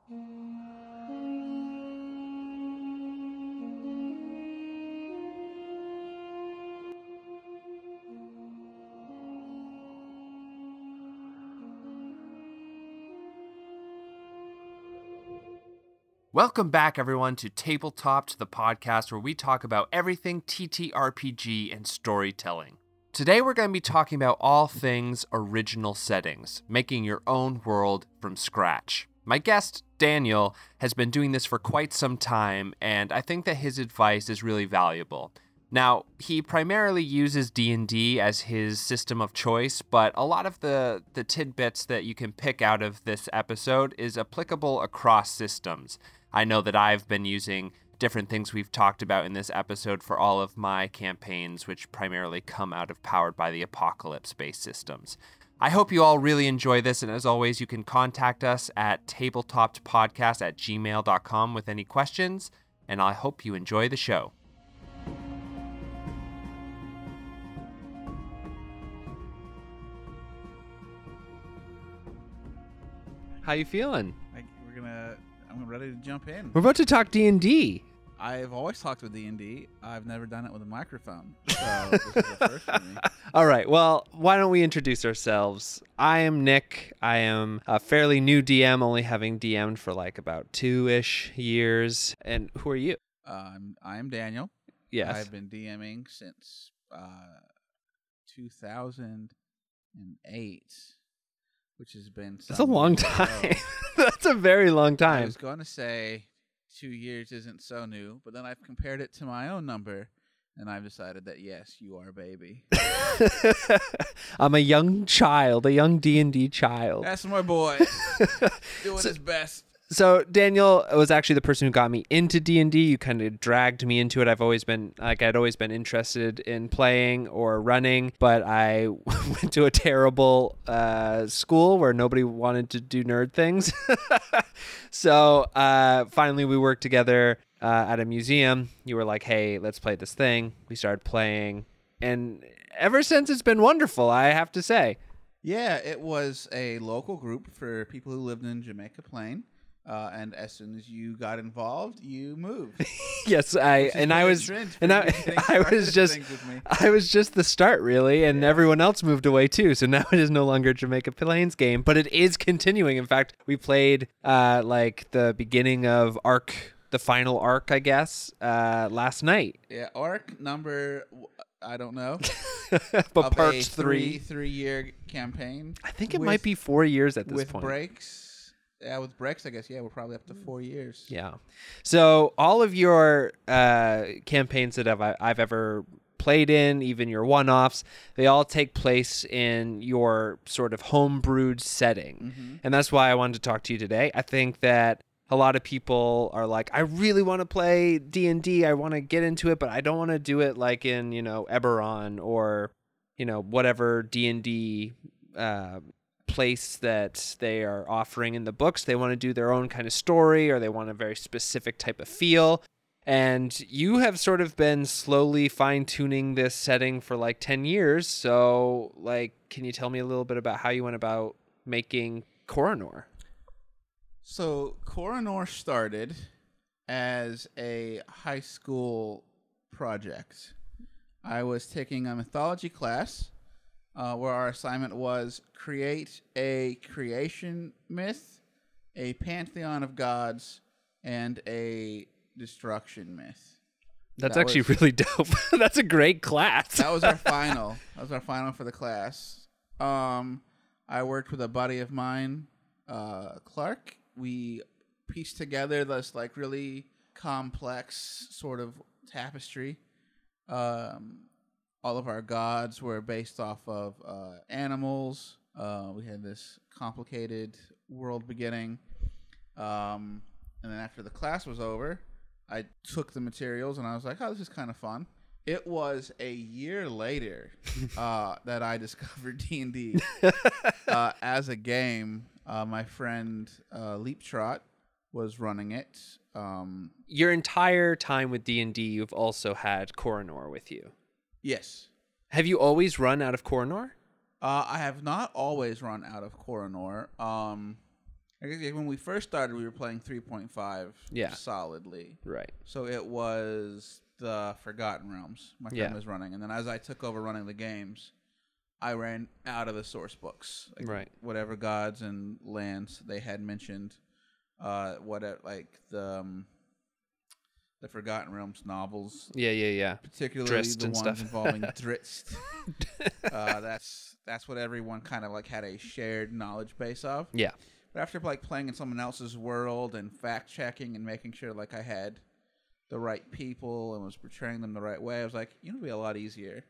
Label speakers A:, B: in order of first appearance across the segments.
A: Welcome back, everyone, to Tabletop, the podcast where we talk about everything TTRPG and storytelling. Today we're going to be talking about all things original settings, making your own world from scratch. My guest, Daniel, has been doing this for quite some time, and I think that his advice is really valuable. Now, he primarily uses D&D as his system of choice, but a lot of the tidbits that you can pick out of this episode is applicable across systems. I know that I've been using different things we've talked about in this episode for all of my campaigns, which primarily come out of Powered by the Apocalypse-based systems. I hope you all really enjoy this, and as always, you can contact us at tabletopodcast@gmail.com with any questions, and I hope you enjoy the show. How you feeling?
B: I'm ready to jump in.
A: We're about to talk D&D.
B: I've always talked with D&D. I've never done it with a microphone, so this is the first for me.
A: All right, well, why don't we introduce ourselves? I am Nick. I am a fairly new DM, only having DM'd for like about 2-ish years. And who are you?
B: I am Daniel.
A: Yes.
B: I've been DMing since 2008. Which has been...
A: That's a long time. That's a very long time.
B: I was going to say 2 years isn't so new, but then I've compared it to my own number, and I've decided that, yes, you are a baby.
A: I'm a young child, a young D&D child.
B: That's my boy. Doing his best.
A: So Daniel was actually the person who got me into D&D. You kind of dragged me into it. I'd always been interested in playing or running, but I went to a terrible school where nobody wanted to do nerd things. So finally we worked together at a museum. You were like, hey, let's play this thing. We started playing, and ever since it's been wonderful, I have to say.
B: Yeah, it was a local group for people who lived in Jamaica Plain. And as soon as you got involved, you moved.
A: Yes, I was just the start, really, and everyone else moved away too. So now it is no longer Jamaica Plains game, but it is continuing. In fact, we played like the beginning of the final arc, I guess, last night.
B: Yeah, arc number, I don't know.
A: But part 3.
B: 3-year campaign.
A: I think it might be 4 years at this
B: point.
A: With
B: breaks. Yeah, with breaks, I guess. Yeah, we're probably up to 4 years.
A: Yeah. So all of your campaigns that I've ever played in, even your one-offs, they all take place in your sort of home-brewed setting. Mm-hmm. And that's why I wanted to talk to you today. I think that a lot of people are like, I really want to play D&D. I want to get into it, but I don't want to do it like in, Eberron or, whatever D&D place that they are offering in the books. They want to do their own kind of story, or they want a very specific type of feel. And you have sort of been slowly fine-tuning this setting for like 10 years. So, can you tell me a little bit about how you went about making Coronor?
B: So, Coronor started as a high school project. I was taking a mythology class where our assignment was create a creation myth, a pantheon of gods, and a destruction myth.
A: That's actually really dope. That's a great class.
B: That was our final. That was our final for the class. I worked with a buddy of mine, Clark. We pieced together this really complex sort of tapestry. All of our gods were based off of animals. We had this complicated world beginning. And then after the class was over, I took the materials and I was like, oh, this is kind of fun. It was a year later that I discovered D&D as a game. My friend Leap Trot was running it.
A: Your entire time with D&D, you've also had Coronor with you.
B: Yes.
A: Have you always run out of Coronor?
B: I have not always run out of Coronor. I guess when we first started, we were playing 3.5
A: Yeah.
B: solidly.
A: Right.
B: So it was the Forgotten Realms my friend was running. And then as I took over running the games, I ran out of the source books. Like
A: Right.
B: whatever gods and lands they had mentioned, the Forgotten Realms novels.
A: Yeah.
B: Particularly
A: Drizzt
B: the
A: and
B: ones
A: stuff.
B: involving Drizzt. That's what everyone kind of like had a shared knowledge base of.
A: Yeah.
B: But after like playing in someone else's world and fact checking and making sure like I had the right people and was portraying them the right way, I was like, it would be a lot easier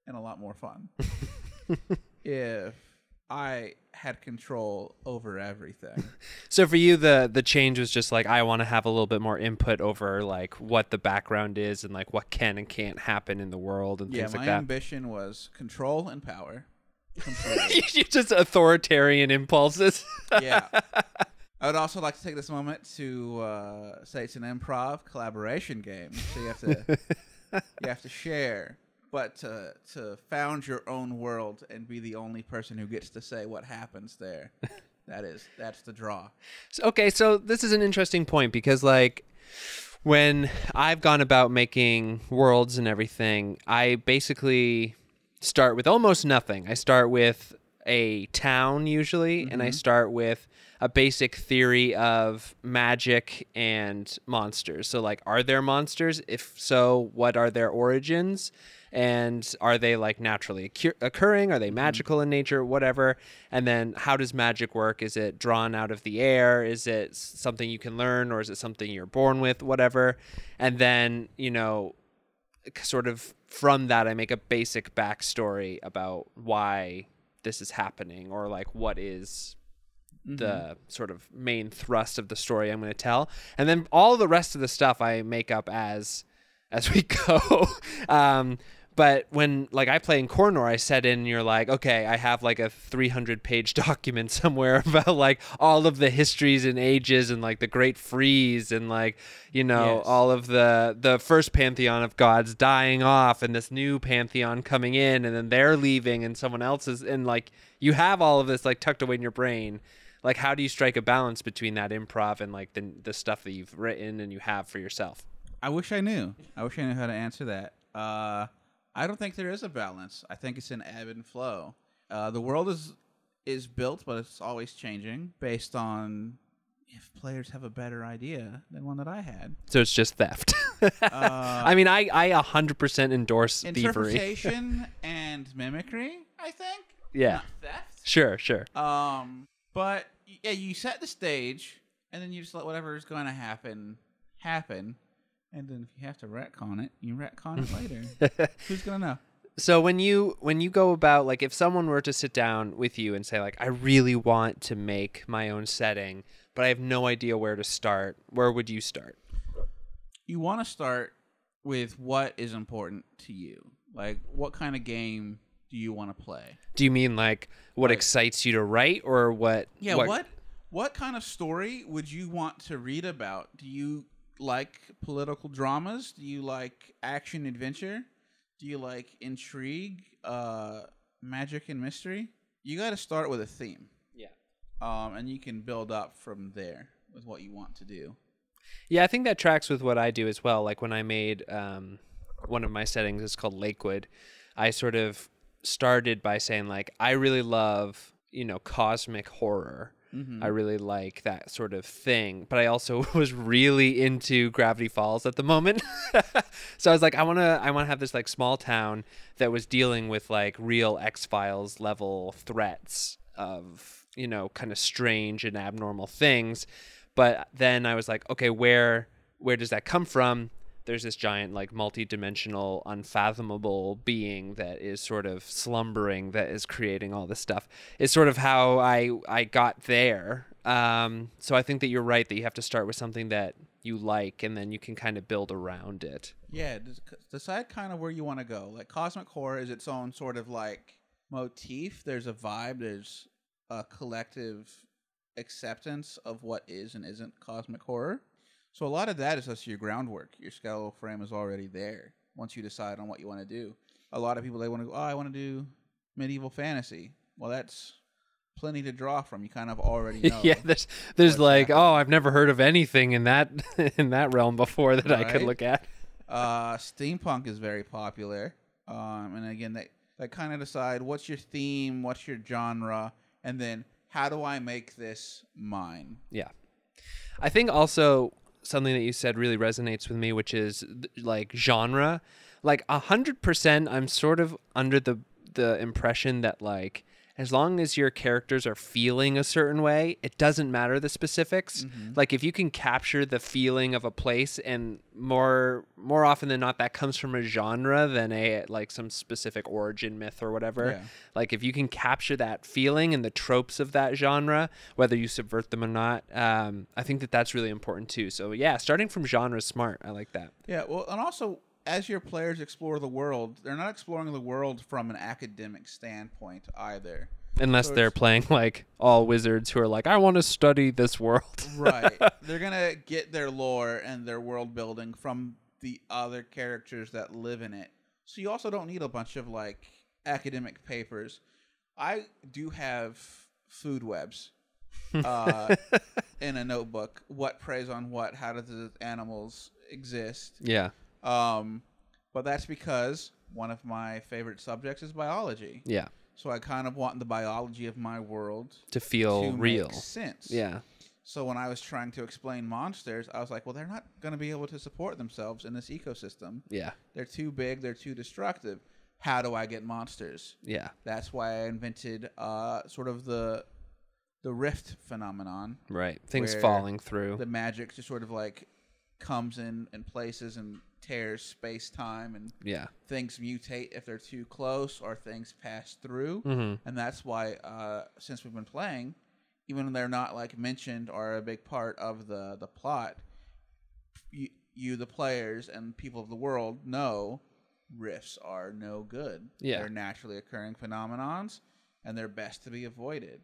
B: and a lot more fun if I had control over everything.
A: So for you, the change was just like, I want to have a little bit more input over like what the background is and like what can and can't happen in the world and things like
B: my
A: that.
B: ambition was control and power. Completely.
A: You just authoritarian impulses.
B: Yeah. I would also like to take this moment to say it's an improv collaboration game, so you have to share, but to found your own world and be the only person who gets to say what happens there. That's the draw.
A: Okay, so this is an interesting point because like when I've gone about making worlds and everything, I basically start with almost nothing. I start with a town usually, and I start with a basic theory of magic and monsters. So like, are there monsters? If so, what are their origins? And are they like naturally occurring? Are they magical in nature? Whatever. And then how does magic work? Is it drawn out of the air? Is it something you can learn, or is it something you're born with? Whatever. And then, you know, sort of from that, I make a basic backstory about why this is happening, or like what is the sort of main thrust of the story I'm going to tell. And then all the rest of the stuff I make up as we go. But when like I play in Cornor, I set in and you're like, okay, I have like a 300-page document somewhere about like all of the histories and ages and like the Great Freeze and like, you know, all of the first pantheon of gods dying off and this new pantheon coming in, and then they're leaving and someone else is, and like you have all of this like tucked away in your brain. Like, how do you strike a balance between that improv and like the stuff that you've written and you have for yourself?
B: I wish I knew how to answer that. I don't think there is a balance. I think it's an ebb and flow. The world is built, but it's always changing based on if players have a better idea than one that I had.
A: So it's just theft. I mean, I 100% endorse thievery.
B: Interpretation and mimicry, I think.
A: Yeah.
B: Not theft.
A: Sure.
B: But yeah, you set the stage, and then you just let whatever is going to happen. And then if you have to retcon it, you retcon it later. Who's going to know?
A: So when you go about, like, if someone were to sit down with you and say, like, I really want to make my own setting, but I have no idea where to start, where would you start?
B: You want to start with what is important to you. Like, what kind of game do you want to play?
A: Do you mean, like, what excites you to write, or what?
B: Yeah, what kind of story would you want to read about? Do you like political dramas? Do you like action adventure? Do you like intrigue, magic and mystery? You got to start with a theme.
A: Yeah.
B: And you can build up from there with what you want to do.
A: Yeah, I think that tracks with what I do as well. Like when I made one of my settings, it's called Lakewood. I sort of started by saying, like, I really love, you know, cosmic horror. I really like that sort of thing, but I also was really into Gravity Falls at the moment. So I was like, I want to have this like small town that was dealing with like real X-Files level threats of, you know, kind of strange and abnormal things. But then I was like, okay, where does that come from? There's this giant, like, multi-dimensional, unfathomable being that is sort of slumbering, that is creating all this stuff. It's sort of how I got there. So I think that you're right, that you have to start with something that you like, and then you can kind of build around it.
B: Yeah, decide kind of where you want to go. Like, cosmic horror is its own sort of, like, motif. There's a vibe. There's a collective acceptance of what is and isn't cosmic horror. So a lot of that is just your groundwork. Your skeletal frame is already there once you decide on what you want to do. A lot of people, they want to go, I want to do medieval fantasy. Well, that's plenty to draw from. You kind of already know.
A: Yeah, there's like, oh, I've never heard of anything in that in that realm before that I could
B: Right?
A: look at.
B: Steampunk is very popular. And again, they kind of decide what's your theme, what's your genre, and then how do I make this mine?
A: Yeah. I think also something that you said really resonates with me, which is like genre. Like 100%, I'm sort of under the impression that like as long as your characters are feeling a certain way, it doesn't matter the specifics. Like if you can capture the feeling of a place, and more often than not that comes from a genre than a like some specific origin myth or whatever.
B: Yeah.
A: Like if you can capture that feeling and the tropes of that genre, whether you subvert them or not, I think that that's really important too. So yeah, starting from genre is smart. I like that.
B: Yeah, well, and also as your players explore the world, they're not exploring the world from an academic standpoint either.
A: Unless
B: So
A: they're
B: it's-
A: playing like all wizards who are like, I want to study this world.
B: Right. They're going to get their lore and their world building from the other characters that live in it. So you also don't need a bunch of like academic papers. I do have food webs in a notebook. What preys on what? How do the animals exist?
A: Yeah.
B: But that's because one of my favorite subjects is biology.
A: Yeah.
B: So I kind of want the biology of my world
A: To feel
B: to
A: real.
B: make sense.
A: Yeah.
B: So when I was trying to explain monsters, I was like, well, they're not going to be able to support themselves in this ecosystem.
A: Yeah.
B: They're too big. They're too destructive. How do I get monsters?
A: Yeah.
B: That's why I invented sort of the rift phenomenon.
A: Right. Things
B: Where
A: falling through.
B: The magic just sort of like comes in places and tears space-time, and
A: Yeah.
B: things mutate if they're too close or things pass through.
A: Mm-hmm.
B: And that's why since we've been playing, even when they're not like mentioned or a big part of the plot, you the players and people of the world know rifts are no good.
A: Yeah.
B: They're naturally occurring phenomenons, and they're best to be avoided.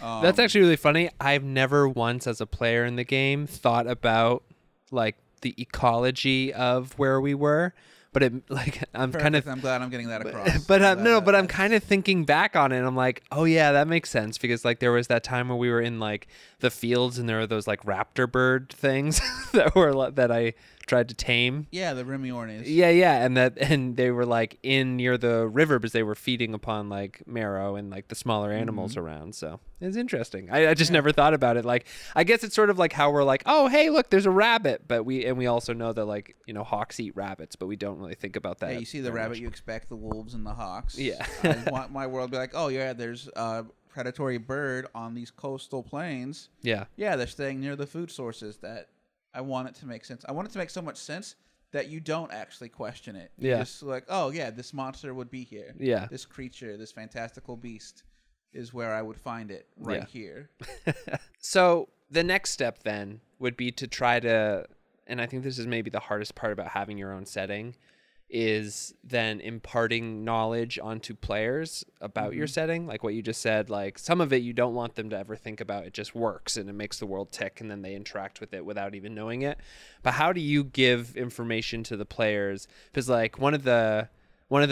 A: That's actually really funny. I've never once as a player in the game thought about like the ecology of where we were, but it like I'm kind of
B: I'm glad I'm getting that across.
A: but I'm kind of thinking back on it and I'm like, oh yeah, that makes sense, because like there was that time where we were in like the fields and there were those like raptor bird things that I tried to tame.
B: Yeah, the Rimiornes.
A: Yeah, and they were like in near the river because they were feeding upon like marrow and like the smaller animals around. So it's interesting. I just never thought about it. Like I guess it's sort of like how we're like, oh hey, look, there's a rabbit, but we also know that like hawks eat rabbits, but we don't really think about that.
B: Yeah, you see the
A: very
B: rabbit,
A: much.
B: you expect the wolves and the hawks.
A: Yeah.
B: I want my world to be like, oh yeah, there's a predatory bird on these coastal plains.
A: Yeah.
B: Yeah, they're staying near the food sources. That I want it to make sense. I want it to make so much sense that you don't actually question it. You're
A: Yeah.
B: just like, oh yeah, this monster would be here.
A: Yeah.
B: This creature, this fantastical beast is where I would find it right here.
A: So the next step then would be to try to, and I think this is maybe the hardest part about having your own setting, is then imparting knowledge onto players about your setting. Like what you just said, like some of it you don't want them to ever think about. It just works and it makes the world tick, and then they interact with it without even knowing it. But how do you give information to the players? Because like one of the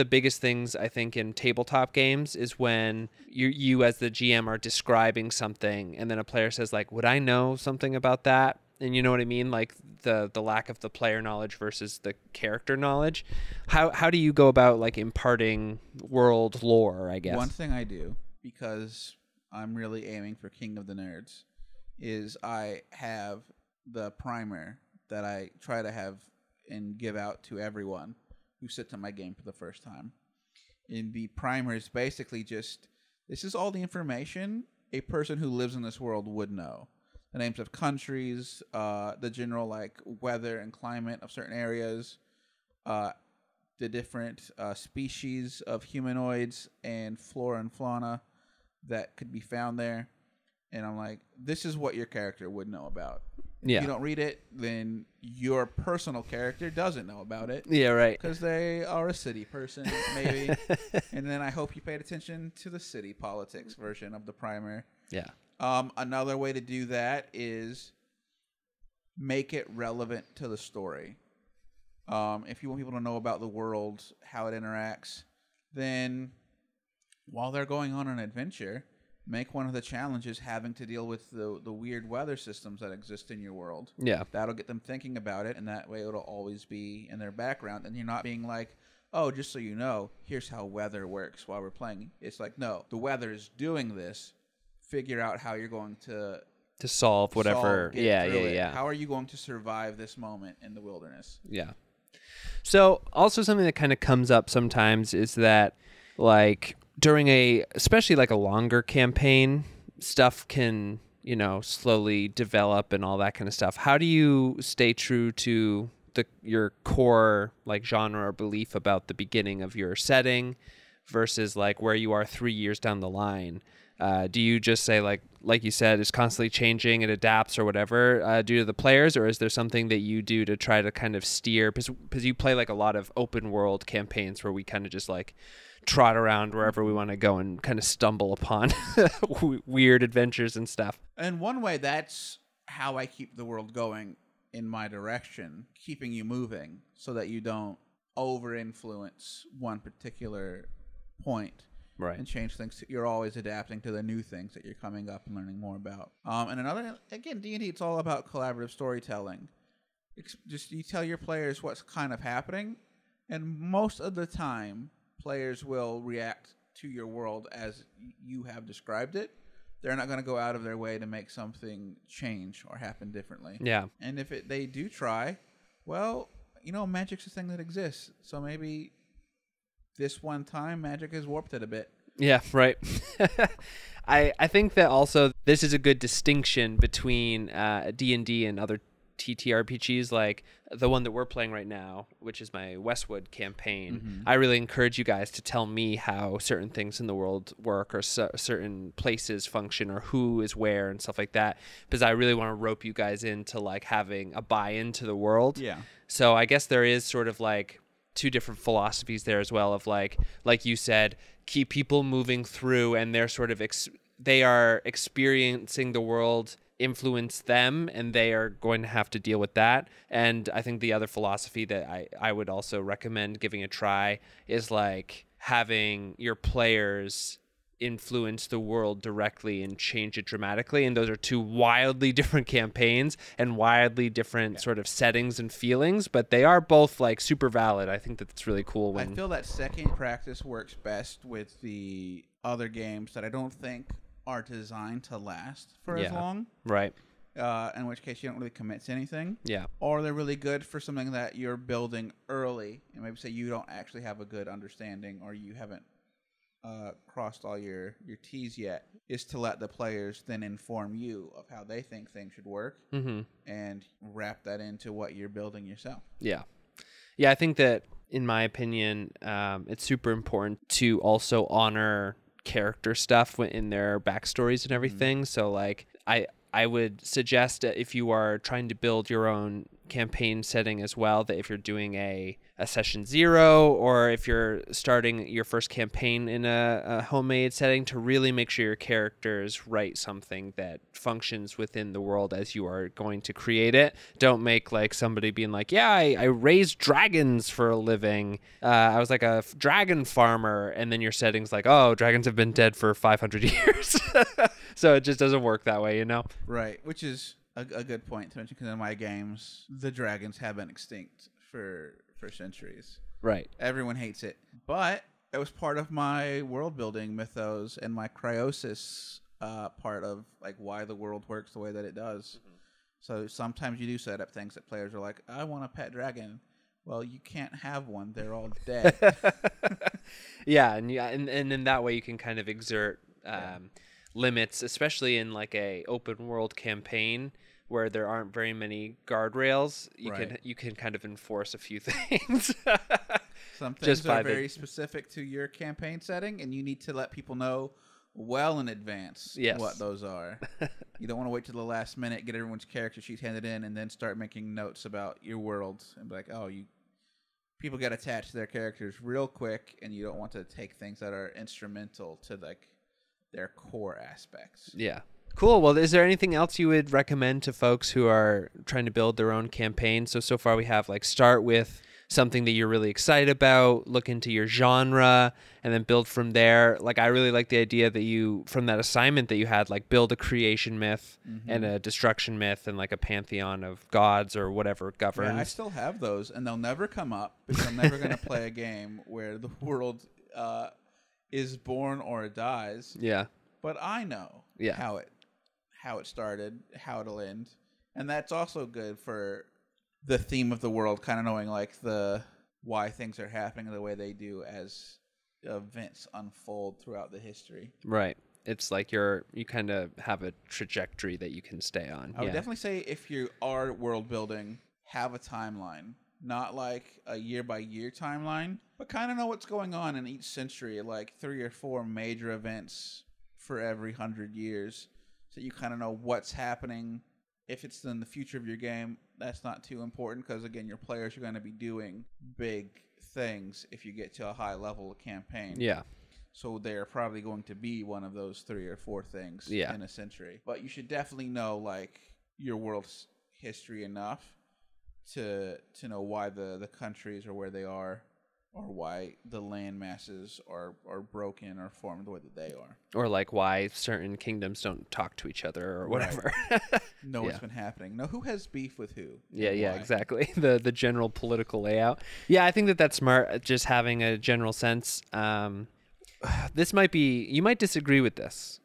A: biggest things I think in tabletop games is when you as the GM are describing something and then a player says like, would I know something about that? And you know what I mean? Like the lack of the player knowledge versus the character knowledge. How do you go about like imparting world lore, I guess?
B: One thing I do, because I'm really aiming for King of the Nerds, is I have the primer that I try to have and give out to everyone who sits on my game for the first time. And the primer is basically just, this is all the information a person who lives in this world would know. The names of countries, the general like weather and climate of certain areas, the different species of humanoids and flora and fauna that could be found there. And I'm like, this is what your character would know about. If
A: Yeah.
B: you don't read it, then your personal character doesn't know about it.
A: Yeah, right.
B: Because they are a city person, maybe. And then I hope you paid attention to the city politics version of the primer.
A: Yeah.
B: Another way to do that is make it relevant to the story. If you want people to know about the world, how it interacts, then while they're going on an adventure, make one of the challenges having to deal with the weird weather systems that exist in your world.
A: Yeah.
B: That'll get them thinking about it, and that way it'll always be in their background. And you're not being like, oh, just so you know, here's how weather works while we're playing. It's like, no, the weather is doing this. Figure out how you're going to
A: solve whatever.
B: Yeah. How are you going to survive this moment in the wilderness?
A: Yeah. So also something that kind of comes up sometimes is that, like, during especially like a longer campaign, stuff can, slowly develop and all that kind of stuff. How do you stay true to your core like genre or belief about the beginning of your setting versus like where you are 3 years down the line? Do you just say like you said, it's constantly changing, it adapts or whatever due to the players, or is there something that you do to try to kind of steer? Because you play like a lot of open world campaigns where we kind of just like trot around wherever we want to go and kind of stumble upon weird adventures and stuff.
B: And one way, that's how I keep the world going in my direction, keeping you moving so that you don't over-influence one particular point.
A: Right.
B: And change things. You're always adapting to the new things that you're coming up and learning more about. And another, again, D&D, it's all about collaborative storytelling. Just you tell your players what's kind of happening, and most of the time, players will react to your world as you have described it. They're not going to go out of their way to make something change or happen differently.
A: Yeah.
B: And if they do try, well, magic's a thing that exists. So maybe this one time magic has warped it a bit.
A: Yeah, right. I think that also this is a good distinction between D&D and other TTRPGs, like the one that we're playing right now, which is my Westwood campaign. Mm-hmm. I really encourage you guys to tell me how certain things in the world work, or certain places function, or who is where and stuff like that, because I really want to rope you guys into like having a buy-in to the world.
B: Yeah.
A: So I guess there is sort of like two different philosophies there as well, of like you said, keep people moving through, and they're sort of they are experiencing the world influence them, and they are going to have to deal with that. And I think the other philosophy that I would also recommend giving a try is like having your players influence the world directly and change it dramatically. And those are two wildly different campaigns and wildly different sort of settings and feelings, but they are both like super valid. I think that's really cool.
B: I feel that second practice works best with the other games that I don't think are designed to last for as long.
A: Right.
B: In which case you don't really commit to anything.
A: Yeah.
B: Or they're really good for something that you're building early, and maybe say you don't actually have a good understanding, or you haven't crossed all your T's yet, is to let the players then inform you of how they think things should work, and wrap that into what you're building yourself.
A: Yeah. Yeah, I think that, in my opinion, it's super important to also honor character stuff in their backstories and everything. So like I would suggest that if you are trying to build your own campaign setting as well, that if you're doing a session 0, or if you're starting your first campaign in a homemade setting, to really make sure your characters write something that functions within the world as you are going to create it. Don't make like somebody being like, yeah, I raised dragons for a living. I was like a dragon farmer. And then your setting's like, oh, dragons have been dead for 500 years. So it just doesn't work that way,
B: Right, which is a good point to mention, because in my games, the dragons have been extinct for centuries.
A: Right.
B: Everyone hates it. But it was part of my world-building mythos and my cryosis part of like why the world works the way that it does. So sometimes you do set up things that players are like, I want a pet dragon. Well, you can't have one. They're all dead.
A: Yeah, and in that way you can kind of exert limits, especially in like a open world campaign where there aren't very many guardrails. You can kind of enforce a few things.
B: Some things are very specific to your campaign setting, and you need to let people know well in advance what those are. You don't want to wait till the last minute, get everyone's character sheet handed in, and then start making notes about your world and be like, oh, people get attached to their characters real quick, and you don't want to take things that are instrumental to like their core aspects.
A: Yeah. Cool. Well, is there anything else you would recommend to folks who are trying to build their own campaign? So far we have like start with something that you're really excited about, look into your genre, and then build from there. Like, I really like the idea that you, from that assignment that you had, like build a creation myth and a destruction myth and like a pantheon of gods or whatever governs.
B: Yeah, I still have those, and they'll never come up because I'm never going to play a game where the world is born or it dies.
A: Yeah.
B: But I know how it started, how it'll end. And that's also good for the theme of the world, kind of knowing like why things are happening the way they do as events unfold throughout the history.
A: Right. It's like you kind of have a trajectory that you can stay on.
B: I would definitely say if you are world building, have a timeline. Not like a year by year timeline, but kind of know what's going on in each century, like 3 or 4 major events for every 100 years, so you kind of know what's happening. If it's in the future of your game, that's not too important because, again, your players are going to be doing big things if you get to a high level of campaign.
A: Yeah.
B: So they're probably going to be one of those 3 or 4 things in a century. But you should definitely know, like, your world's history enough to know why the countries are where they are, or why the land masses are broken or formed the way that they are.
A: Or like why certain kingdoms don't talk to each other or whatever.
B: Right. Know what's been happening. Know who has beef with who.
A: Yeah, exactly. The general political layout. Yeah, I think that's smart, just having a general sense. This might be, you might disagree with this.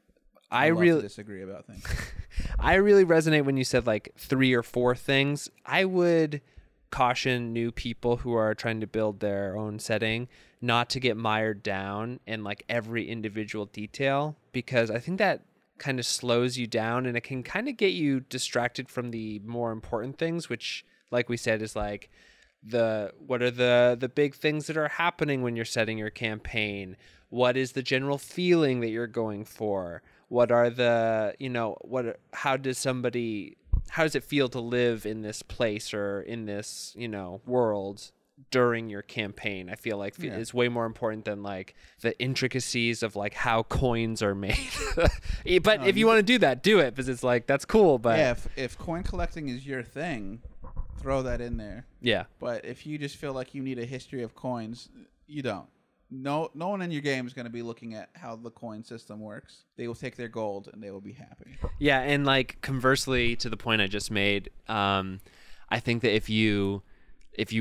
B: I really disagree about things.
A: I really resonate when you said like 3 or 4 things. I would caution new people who are trying to build their own setting not to get mired down in like every individual detail, because I think that kind of slows you down and it can kind of get you distracted from the more important things, which, like we said, is like what are the big things that are happening when you're setting your campaign? What is the general feeling that you're going for? What are the, how does it feel to live in this place or in this, world during your campaign? I feel like it's way more important than like the intricacies of like how coins are made. But if you want to do that, do it, because it's like, that's cool. But
B: yeah, if coin collecting is your thing, throw that in there.
A: Yeah.
B: But if you just feel like you need a history of coins, you don't. No one in your game is going to be looking at how the coin system works. They will take their gold and they will be happy.
A: Yeah, and like conversely to the point I just made, I think that if you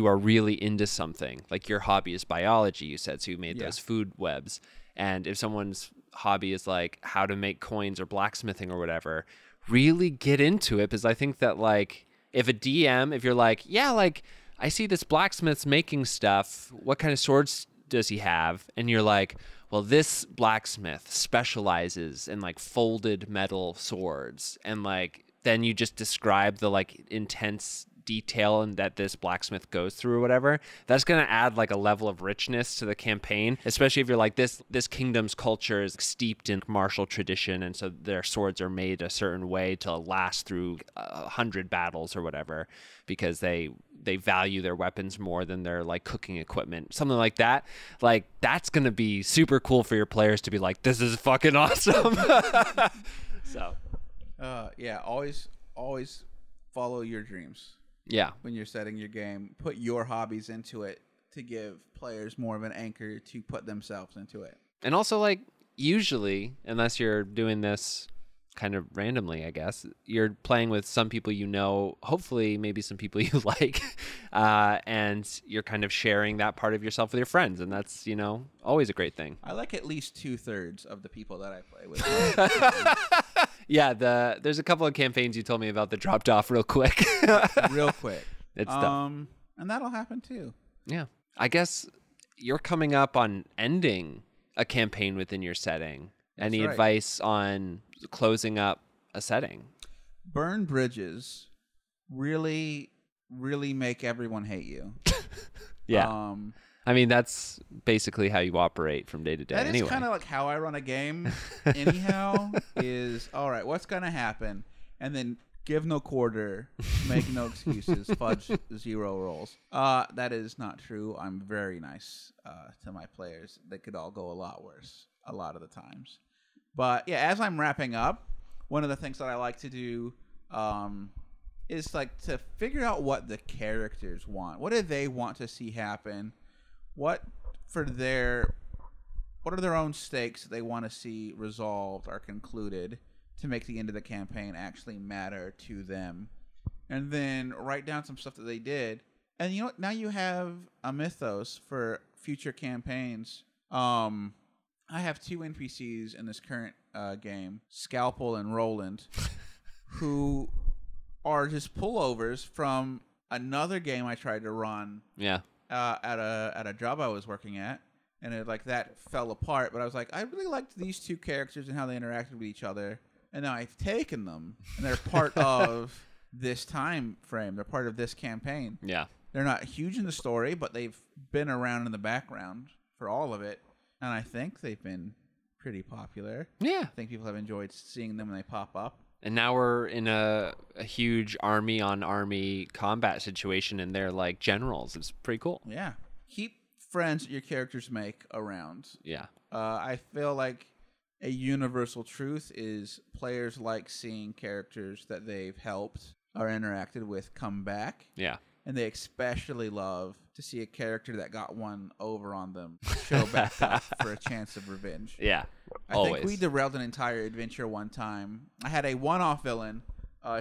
A: are really into something, like your hobby is biology, you said, so you made those food webs, and if someone's hobby is like how to make coins or blacksmithing or whatever, really get into it, because I think that like if you're like, yeah, like I see this blacksmith's making stuff, what kind of swords does he have? And you're like, well, this blacksmith specializes in like folded metal swords, and like then you just describe the like intense detail and that this blacksmith goes through or whatever. That's going to add like a level of richness to the campaign, especially if you're like, this kingdom's culture is steeped in martial tradition, and so their swords are made a certain way to last through 100 battles or whatever, because they value their weapons more than their like cooking equipment, something like that. Like, that's going to be super cool for your players to be like, this is fucking awesome. So
B: yeah, always follow your dreams.
A: Yeah.
B: When you're setting your game, put your hobbies into it to give players more of an anchor to put themselves into it.
A: And also, like, usually, unless you're doing this kind of randomly, I guess, you're playing with some people you know, hopefully maybe some people you like, and you're kind of sharing that part of yourself with your friends, and that's, always a great thing.
B: I like at least 2/3 of the people that I play with.
A: Yeah, there's a couple of campaigns you told me about that dropped off real quick.
B: Real quick.
A: It's tough.
B: And that'll happen too.
A: Yeah. I guess you're coming up on ending a campaign within your setting.
B: That's
A: Any
B: right.
A: advice on closing up a setting?
B: Burn bridges. Really, really make everyone hate you.
A: Yeah. I mean, that's basically how you operate from day to day.
B: That is kind of like how I run a game anyhow, is, all right, what's going to happen? And then give no quarter, make no excuses, fudge 0 rolls. That is not true. I'm very nice to my players. They could all go a lot worse a lot of the times. But yeah, as I'm wrapping up, one of the things that I like to do is like to figure out what the characters want. What do they want to see happen? What are their own stakes that they want to see resolved or concluded to make the end of the campaign actually matter to them? And then write down some stuff that they did. And you know what? Now you have a mythos for future campaigns. I have 2 NPCs in this current game, Scalpel and Roland, who are just pullovers from another game I tried to run.
A: Yeah.
B: At a job I was working at, and that fell apart. But I was like, I really liked these 2 characters and how they interacted with each other, and now I've taken them, and they're part of this time frame. They're part of this campaign.
A: Yeah.
B: They're not huge in the story, but they've been around in the background for all of it, and I think they've been pretty popular.
A: Yeah.
B: I think people have enjoyed seeing them when they pop up.
A: And now we're in a huge army on army combat situation, and they're like generals. It's pretty cool.
B: Yeah. Keep friends that your characters make around.
A: Yeah.
B: I feel like a universal truth is players like seeing characters that they've helped or interacted with come back.
A: Yeah.
B: And they especially love to see a character that got one over on them show back up for a chance of revenge.
A: Yeah.
B: I think we derailed an entire adventure one time. I had a one-off villain.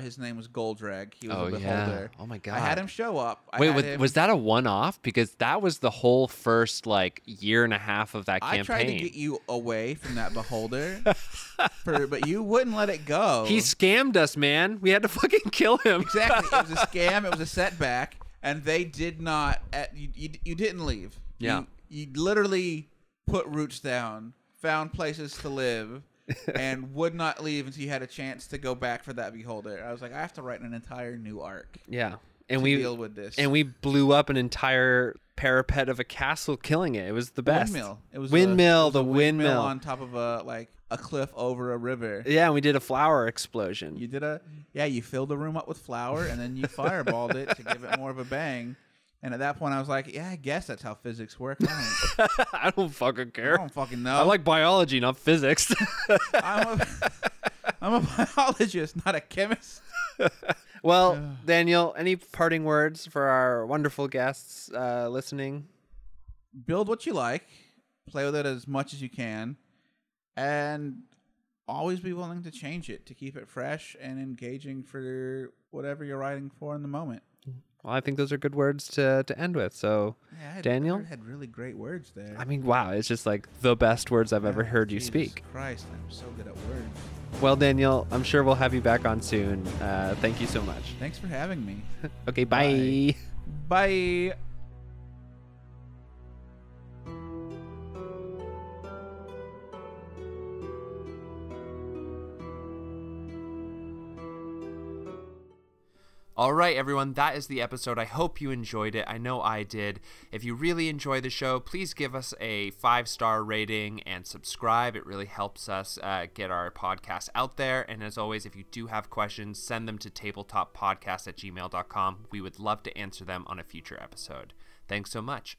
B: His name was Goldrag. He was a beholder.
A: Oh my god.
B: I had him show up.
A: Wait, was that a one-off? Because that was the whole first year and a half of that campaign.
B: I tried to get you away from that beholder, but you wouldn't let it go.
A: He scammed us, man. We had to fucking kill him.
B: Exactly. It was a scam. It was a setback, and they did not. You didn't leave.
A: Yeah.
B: You literally put roots down, found places to live, and would not leave until you had a chance to go back for that beholder. I was like, I have to write an entire new arc.
A: Yeah. And
B: we deal with this.
A: And we blew up an entire parapet of a castle, killing it. It was the best.
B: Windmill. It was
A: the
B: windmill on top of a cliff over a river.
A: Yeah, and we did a flower explosion.
B: You filled the room up with flour, and then you fireballed it to give it more of a bang. And at that point, I was like, yeah, I guess that's how physics work.
A: I don't fucking care.
B: I don't fucking know.
A: I like biology, not physics.
B: I'm a biologist, not a chemist.
A: Well, Daniel, any parting words for our wonderful guests listening?
B: Build what you like. Play with it as much as you can. And always be willing to change it to keep it fresh and engaging for whatever you're writing for in the moment.
A: Well, I think those are good words to end with. So, Daniel?
B: I had really great words there.
A: I mean, wow. It's just the best words I've ever heard you speak.
B: Christ, I'm so good at words.
A: Well, Daniel, I'm sure we'll have you back on soon. Thank you so much.
B: Thanks for having me.
A: Okay, bye.
B: Bye.
A: All right, everyone, that is the episode. I hope you enjoyed it. I know I did. If you really enjoy the show, please give us a 5-star rating and subscribe. It really helps us get our podcast out there. And as always, if you do have questions, send them to tabletopodcast@gmail.com. We would love to answer them on a future episode. Thanks so much.